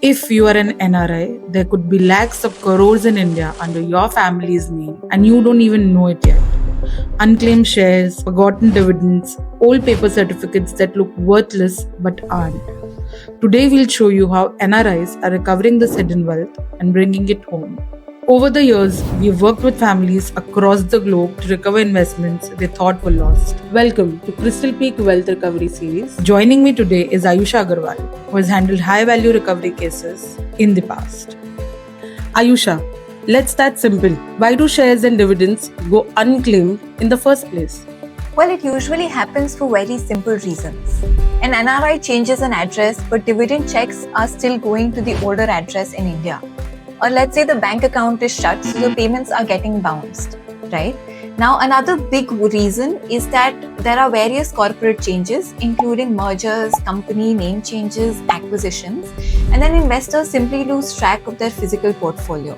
If you are an NRI, there could be lakhs of crores in India under your family's name and you don't even know it yet. Unclaimed shares, forgotten dividends, old paper certificates that look worthless but aren't. Today we'll show you how NRIs are recovering this hidden wealth and bringing it home. Over the years, we've worked with families across the globe to recover investments they thought were lost. Welcome to Crystal Peak Wealth Recovery Series. Joining me today is Ayusha Agarwal, who has handled high value recovery cases in the past. Ayusha, let's start simple. Why do shares and dividends go unclaimed in the first place? Well, it usually happens for very simple reasons. An NRI changes an address, but dividend checks are still going to the older address in India. Or let's say the bank account is shut, so the payments are getting bounced, right? Now, another big reason is that there are various corporate changes, including mergers, company name changes, acquisitions, and then investors simply lose track of their physical portfolio.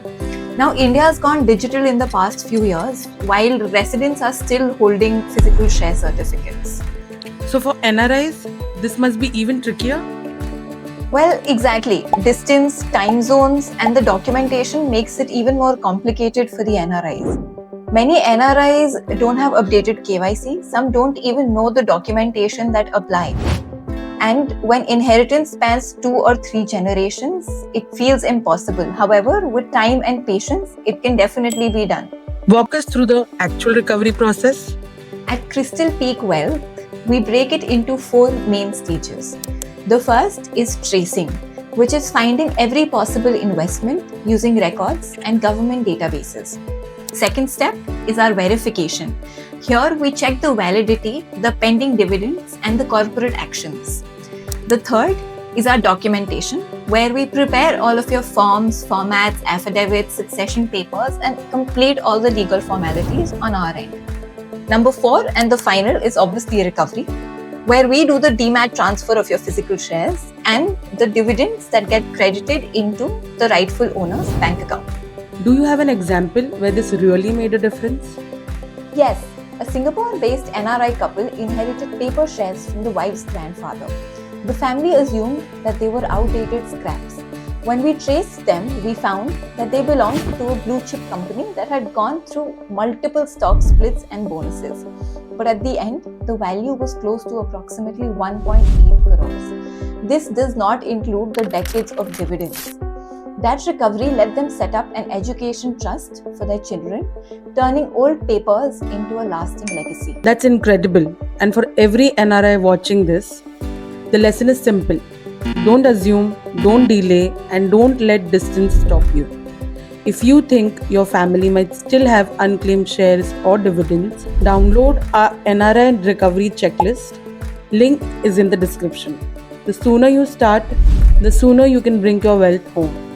Now, India has gone digital in the past few years, while residents are still holding physical share certificates. So, for NRIs, this must be even trickier? Well, exactly. Distance, time zones, and the documentation makes it even more complicated for the NRIs. Many NRIs don't have updated KYC. Some don't even know the documentation that apply. And when inheritance spans 2 or 3 generations, it feels impossible. However, with time and patience, it can definitely be done. Walk us through the actual recovery process. At Crystal Peak Wealth, we break it into 4 main stages. The first is tracing, which is finding every possible investment using records and government databases. Second step is our verification. Here we check the validity, the pending dividends, and the corporate actions. The third is our documentation, where we prepare all of your forms, formats, affidavits, succession papers, and complete all the legal formalities on our end. Number 4 and the final is obviously recovery, where we do the demat transfer of your physical shares and the dividends that get credited into the rightful owner's bank account. Do you have an example where this really made a difference? Yes, a Singapore-based NRI couple inherited paper shares from the wife's grandfather. The family assumed that they were outdated scraps. When we traced them, we found that they belonged to a blue chip company that had gone through multiple stock splits and bonuses. But at the end, the value was close to approximately 1.8 crores. This does not include the decades of dividends. That recovery let them set up an education trust for their children, turning old papers into a lasting legacy. That's incredible. And for every NRI watching this, the lesson is simple. Don't assume, don't delay, and don't let distance stop you. If you think your family might still have unclaimed shares or dividends, download our NRI recovery checklist. Link is in the description. The sooner you start, the sooner you can bring your wealth home.